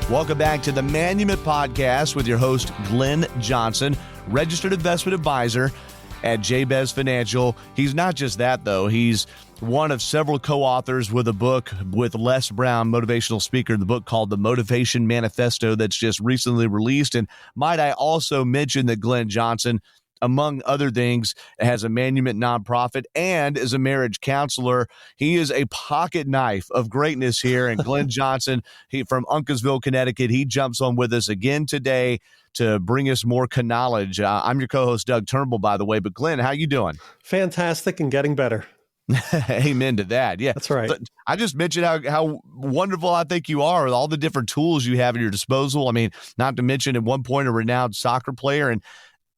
Welcome back to the Manumet Podcast with your host, Glenn Johnson, registered investment advisor at Jabez Financial. He's not just that, though. He's one of several co-authors with a book with Les Brown, motivational speaker, the book called The Motivation Manifesto that's just recently released. And might I also mention that Glenn Johnson, among other things, has a Manumet nonprofit and is a marriage counselor. He is a pocket knife of greatness here. And Glenn Johnson, he from Uncasville, Connecticut, he jumps on with us again today to bring us more knowledge. I'm your co-host, Doug Turnbull, by the way. But Glenn, how you doing? Fantastic and getting better. Amen to that. Yeah, that's right. I just mentioned how wonderful I think you are with all the different tools you have at your disposal. I mean, not to mention at one point a renowned soccer player. And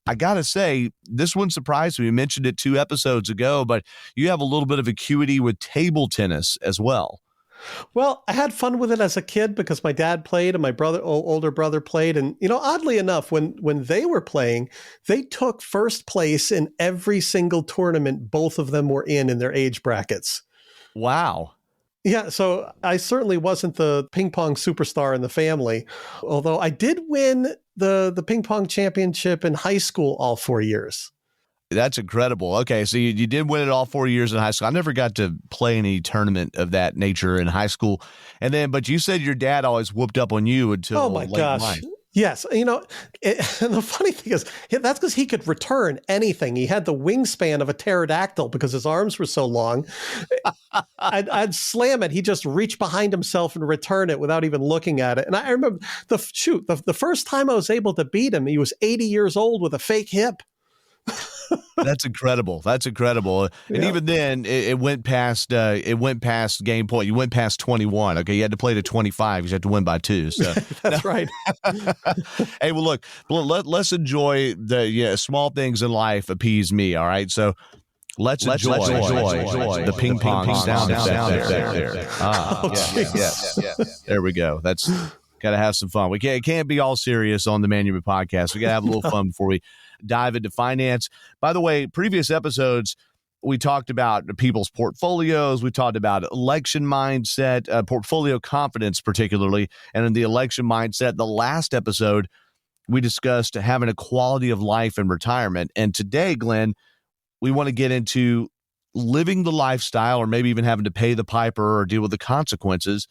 I got to say, this one surprised me. We mentioned it 2 episodes ago, but you have a little bit of acuity with table tennis as well. Well, I had fun with it as a kid because my dad played and my older brother played. And, oddly enough, when they were playing, they took first place in every single tournament both of them were in their age brackets. Wow. Yeah, so I certainly wasn't the ping pong superstar in the family, although I did win the ping pong championship in high school all 4 years. That's incredible. Okay, so you did win it all 4 years in high school. I never got to play any tournament of that nature in high school. But you said your dad always whooped up on you until late life. Yes. And the funny thing is, that's because he could return anything. He had the wingspan of a pterodactyl because his arms were so long. I'd slam it. He'd just reach behind himself and return it without even looking at it. And I remember the first time I was able to beat him, he was 80 years old with a fake hip. That's incredible. And even then, it went past game point. You went past 21. Okay, you had to play to 25. You had to win by 2. So that's right. Hey, well, look, let's enjoy the small things in life. Appease me. All right, so let's enjoy the ping pong sound effect there. Yes. There we go. That's got to have some fun. We can't be all serious on the Manumet Podcast. We got to have a little fun before we dive into finance. By the way, previous episodes, we talked about people's portfolios. We talked about election mindset, portfolio confidence particularly, and in the election mindset. The last episode, we discussed having a quality of life in retirement. And today, Glenn, we want to get into living the lifestyle, or maybe even having to pay the piper or deal with the consequences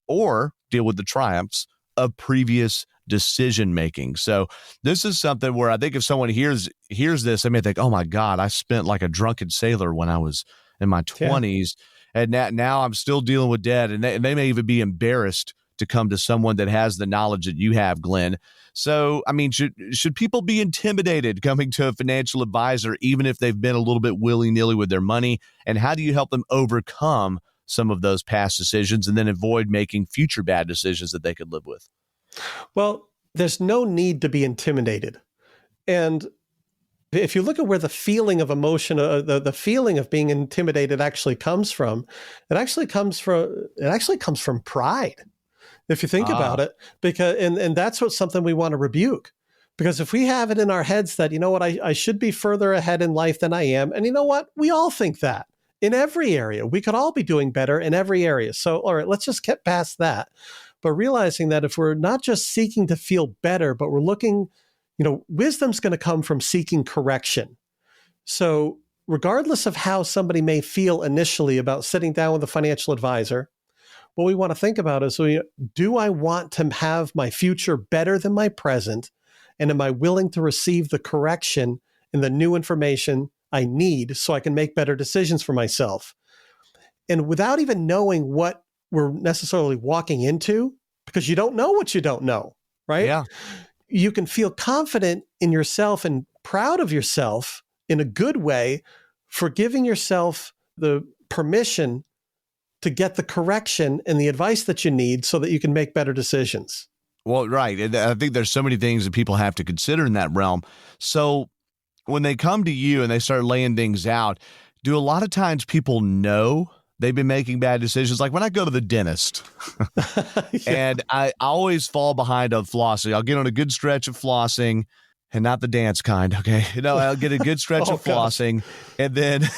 or deal with the triumphs of previous decision making. So this is something where I think if someone hears this, they may think, oh my God, I spent like a drunken sailor when I was in my 20s. And now I'm still dealing with debt. And they may even be embarrassed to come to someone that has the knowledge that you have, Glenn. So, I mean, should people be intimidated coming to a financial advisor, even if they've been a little bit willy-nilly with their money? And how do you help them overcome some of those past decisions and then avoid making future bad decisions that they could live with? Well, there's no need to be intimidated. And if you look at where the feeling of emotion, the feeling of being intimidated actually comes from, it actually comes from pride. If you think about it, because and that's something we want to rebuke. Because if we have it in our heads that, I should be further ahead in life than I am. And you know what? We all think that in every area. We could all be doing better in every area. So, all right, let's just get past that. But realizing that if we're not just seeking to feel better, but we're looking, wisdom's going to come from seeking correction. So regardless of how somebody may feel initially about sitting down with a financial advisor, what we want to think about is, do I want to have my future better than my present? And am I willing to receive the correction and the new information I need so I can make better decisions for myself? And without even knowing what we're necessarily walking into, because you don't know what you don't know, right? Yeah. You can feel confident in yourself and proud of yourself in a good way for giving yourself the permission to get the correction and the advice that you need so that you can make better decisions. Well, right. And I think there's so many things that people have to consider in that realm. So when they come to you and they start laying things out, do a lot of times people know they've been making bad decisions? Like when I go to the dentist and I always fall behind on flossing. I'll get on a good stretch of flossing and not the dance kind. Okay. I'll get a good stretch of flossing and then,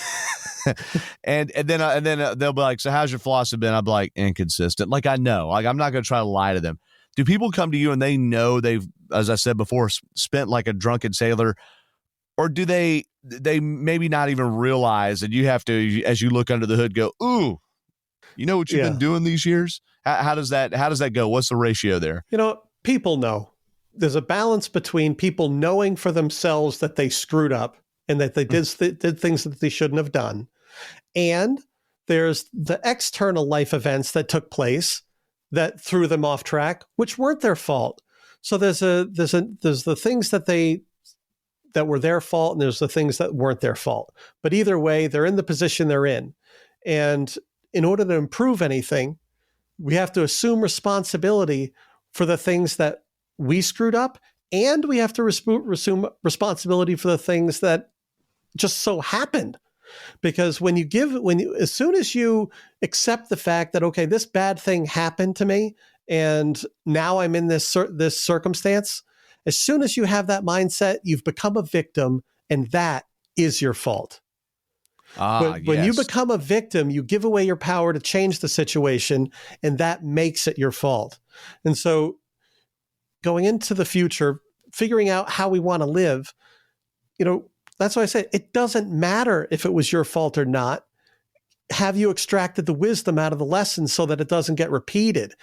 and then they'll be like, so how's your flossing been? I'll be like, inconsistent. Like I know, like I'm not going to try to lie to them. do people come to you and they know they've, as I said before, spent like a drunken sailor, or do they maybe not even realize that you have to, as you look under the hood, go, ooh, you know what you've been doing these years? How does that go? What's the ratio there? People know. There's a balance between people knowing for themselves that they screwed up and that they did things that they shouldn't have done. And there's the external life events that took place that threw them off track, which weren't their fault. So there's the things that were their fault, and there's the things that weren't their fault. But either way, they're in the position they're in. And in order to improve anything, we have to assume responsibility for the things that we screwed up, and we have to assume responsibility for the things that just so happened. Because as soon as you accept the fact that, okay, this bad thing happened to me, and now I'm in this circumstance, as soon as you have that mindset, you've become a victim, and that is your fault. When you become a victim, you give away your power to change the situation, and that makes it your fault. And so going into the future, figuring out how we want to live, that's why I say it doesn't matter if it was your fault or not. Have you extracted the wisdom out of the lesson so that it doesn't get repeated?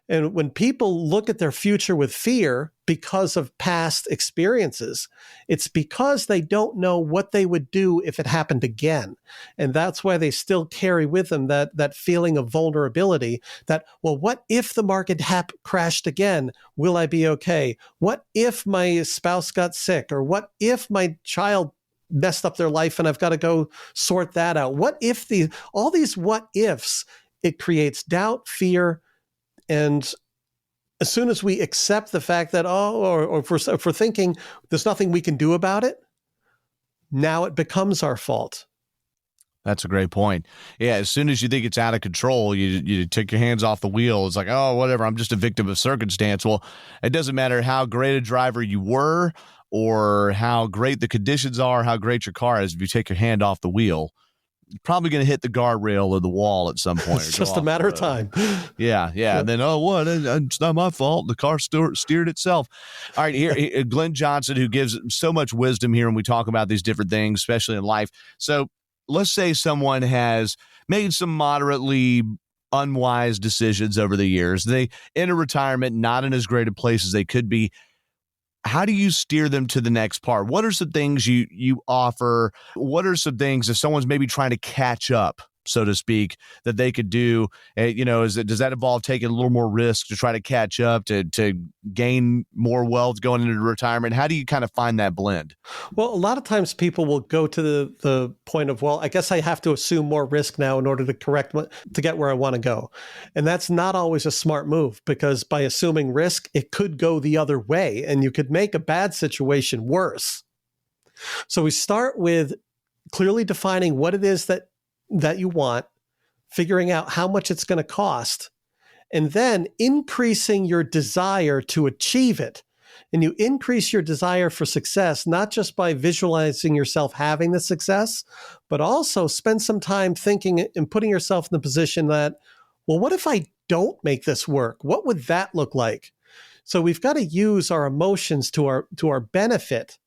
And when people look at their future with fear because of past experiences, it's because they don't know what they would do if it happened again. And that's why they still carry with them that feeling of vulnerability that, well, what if the market crashed again? Will I be okay? What if my spouse got sick? Or what if my child messed up their life and I've got to go sort that out? What if all these what ifs, it creates doubt, fear, and as soon as we accept the fact that, or if we're thinking there's nothing we can do about it, now it becomes our fault. That's a great point. Yeah, as soon as you think it's out of control, you take your hands off the wheel. It's like, oh, whatever, I'm just a victim of circumstance. Well, it doesn't matter how great a driver you were or how great the conditions are, how great your car is. If you take your hand off the wheel, you're probably going to hit the guardrail or the wall at some point. It's just a matter of time. Yeah. And then, it's not my fault. The car steered itself. All right, here, Glenn Johnson, who gives so much wisdom here when we talk about these different things, especially in life. So let's say someone has made some moderately unwise decisions over the years. They enter retirement not in as great a place as they could be. How do you steer them to the next part? What are some things you offer? What are some things if someone's maybe trying to catch up, so to speak, that they could do? Does that involve taking a little more risk to try to catch up, to gain more wealth going into retirement? How do you kind of find that blend? Well, a lot of times people will go to the point of, well, I guess I have to assume more risk now in order to get where I want to go. And that's not always a smart move, because by assuming risk, it could go the other way and you could make a bad situation worse. So we start with clearly defining what it is that you want, figuring out how much it's going to cost, and then increasing your desire to achieve it. And you increase your desire for success, not just by visualizing yourself having the success, but also spend some time thinking and putting yourself in the position that, well, what if I don't make this work? What would that look like? So we've got to use our emotions to our benefit,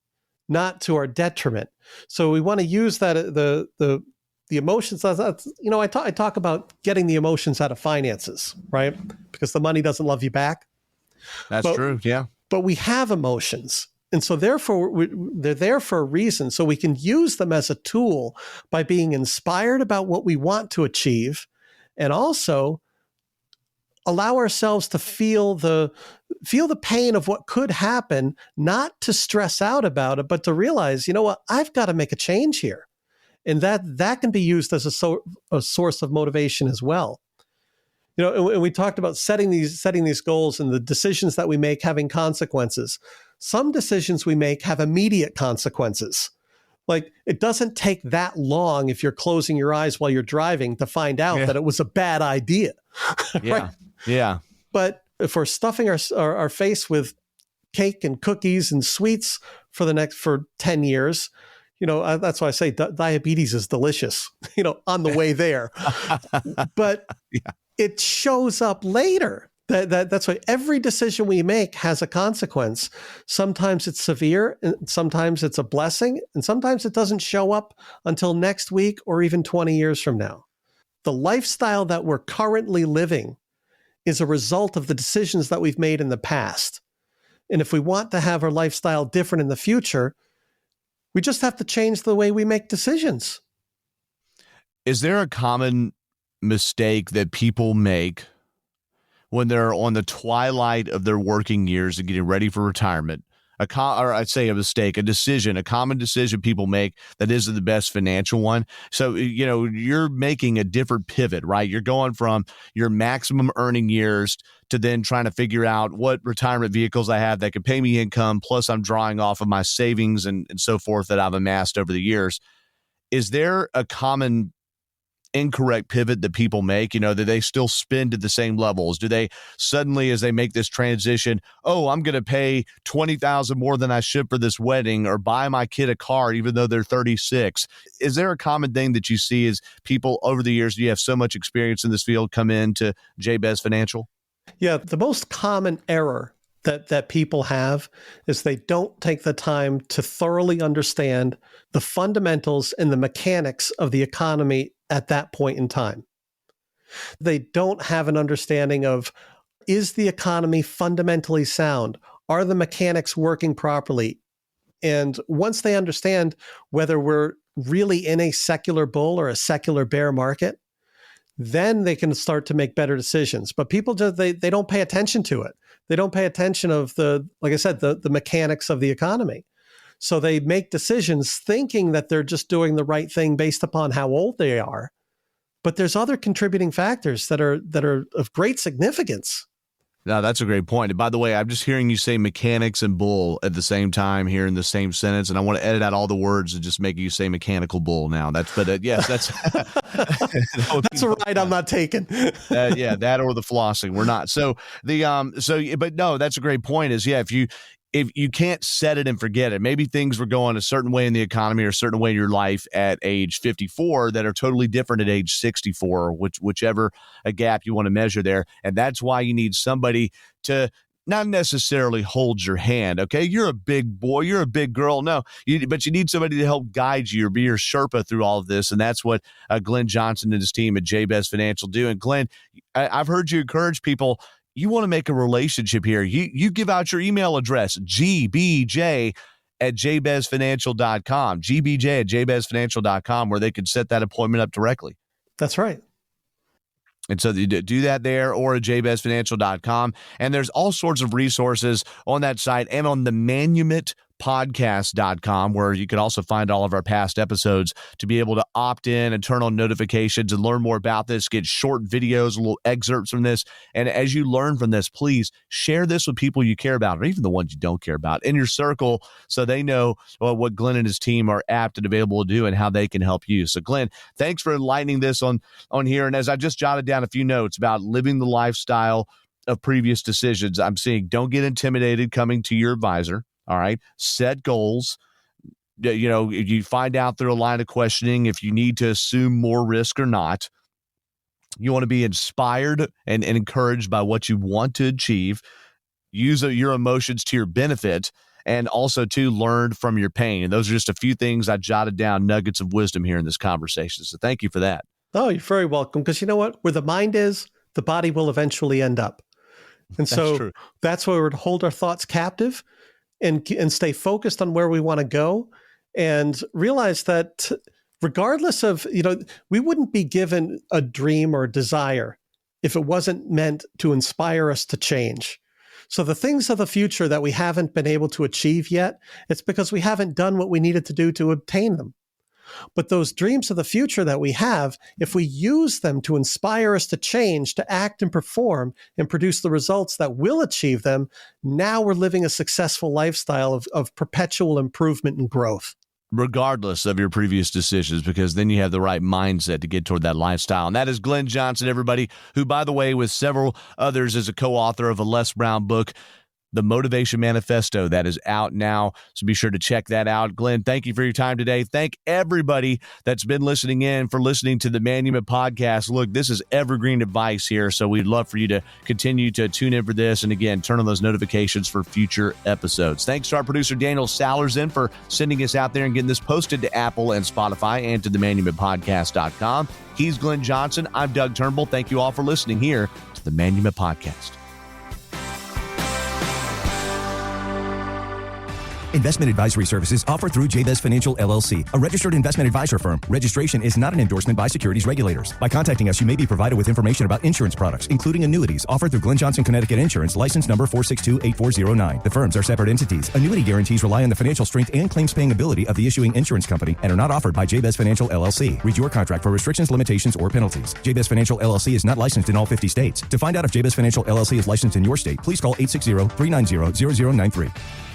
not to our detriment. So we want to use that the emotions. I talk about getting the emotions out of finances, right? Because the money doesn't love you back. That's true. Yeah. But we have emotions. And so therefore they're there for a reason. So we can use them as a tool by being inspired about what we want to achieve, and also allow ourselves to feel the pain of what could happen, not to stress out about it, but to realize, I've got to make a change here. And that can be used as a source of motivation as well. And we talked about setting these goals and the decisions that we make having consequences. Some decisions we make have immediate consequences. Like, it doesn't take that long if you're closing your eyes while you're driving to find out that it was a bad idea. Yeah. Right? Yeah. But if we're stuffing our face with cake and cookies and sweets for 10 years, that's why I say diabetes is delicious, on the way there. But it shows up later. That's why every decision we make has a consequence. Sometimes it's severe, and sometimes it's a blessing, and sometimes it doesn't show up until next week or even 20 years from now. The lifestyle that we're currently living is a result of the decisions that we've made in the past. And if we want to have our lifestyle different in the future, we just have to change the way we make decisions. Is there a common mistake that people make when they're on the twilight of their working years and getting ready for retirement? Or I'd say a mistake, a decision, a common decision people make that isn't the best financial one. So, you're making a different pivot, right? You're going from your maximum earning years to then trying to figure out what retirement vehicles I have that can pay me income, plus I'm drawing off of my savings and so forth that I've amassed over the years. Is there a common incorrect pivot that people make? Do they still spend at the same levels? Do they suddenly, as they make this transition, I'm going to pay $20,000 more than I should for this wedding, or buy my kid a car even though they're 36? Is there a common thing that you see as people over the years, you have so much experience in this field, come into Jabez Financial? Yeah, the most common error that people have is they don't take the time to thoroughly understand the fundamentals and the mechanics of the economy at that point in time. They don't have an understanding of, is the economy fundamentally sound? Are the mechanics working properly? And once they understand whether we're really in a secular bull or a secular bear market, then they can start to make better decisions. But people just, they don't pay attention to it. They don't pay attention of like I said, the mechanics of the economy. So they make decisions thinking that they're just doing the right thing based upon how old they are. But there's other contributing factors that are of great significance. No, that's a great point. And by the way, I'm just hearing you say mechanics and bull at the same time here in the same sentence, and I want to edit out all the words and just make you say mechanical bull now. Yes, that's that's a ride I'm not taking. Yeah, that or the flossing. We're not. But no, that's a great point. If you can't set it and forget it, maybe things were going a certain way in the economy or a certain way in your life at age 54 that are totally different at age 64, whichever a gap you want to measure there. And that's why you need somebody to not necessarily hold your hand. Okay, you're a big boy, you're a big girl. No, but you need somebody to help guide you or be your Sherpa through all of this. And that's what Glenn Johnson and his team at Jabez Financial do. And Glenn, I've heard you encourage people. You want to make a relationship here. You give out your email address, gbj@jabezfinancial.com, gbj@jabezfinancial.com, where they can set that appointment up directly. That's right. And so you do that there or at jabezfinancial.com. And there's all sorts of resources on that site and on the manumitpodcast.com, where you can also find all of our past episodes to be able to opt in and turn on notifications and learn more about this, get short videos, little excerpts from this. And as you learn from this, please share this with people you care about, or even the ones you don't care about, in your circle, so they know what Glenn and his team are apt and available to do and how they can help you. So Glenn, thanks for enlightening this on here. And as I just jotted down a few notes about living the lifestyle of previous decisions, I'm seeing don't get intimidated coming to your advisor. All right. Set goals. If you find out through a line of questioning if you need to assume more risk or not. You want to be inspired and encouraged by what you want to achieve. Use your emotions to your benefit, and also to learn from your pain. And those are just a few things I jotted down, nuggets of wisdom here in this conversation. So thank you for that. Oh, you're very welcome. Because you know what? Where the mind is, the body will eventually end up. And so that's where we're to hold our thoughts captive and stay focused on where we want to go, and realize that regardless of, we wouldn't be given a dream or a desire if it wasn't meant to inspire us to change. So the things of the future that we haven't been able to achieve yet, it's because we haven't done what we needed to do to obtain them. But those dreams of the future that we have, if we use them to inspire us to change, to act and perform and produce the results that will achieve them, now we're living a successful lifestyle of perpetual improvement and growth. Regardless of your previous decisions, because then you have the right mindset to get toward that lifestyle. And that is Glenn Johnson, everybody, who, by the way, with several others, is a co-author of a Les Brown book, the Motivation Manifesto that is out now. So be sure to check that out. Glenn, thank you for your time today. Thank everybody that's been listening in for listening to the Man Human Podcast. Look, this is evergreen advice here. So we'd love for you to continue to tune in for this. And again, turn on those notifications for future episodes. Thanks to our producer, Daniel Salerson, for sending us out there and getting this posted to Apple and Spotify and to the manhumanpodcast.com. He's Glenn Johnson. I'm Doug Turnbull. Thank you all for listening here to the Man Human Podcast. Investment advisory services offered through Jabez Financial LLC, a registered investment advisor firm. Registration is not an endorsement by securities regulators. By contacting us, you may be provided with information about insurance products, including annuities, offered through Glenn Johnson Connecticut Insurance, license number 4628409. The firms are separate entities. Annuity guarantees rely on the financial strength and claims-paying ability of the issuing insurance company and are not offered by Jabez Financial LLC. Read your contract for restrictions, limitations, or penalties. Jabez Financial LLC is not licensed in all 50 states. To find out if Jabez Financial LLC is licensed in your state, please call 860-390-0093.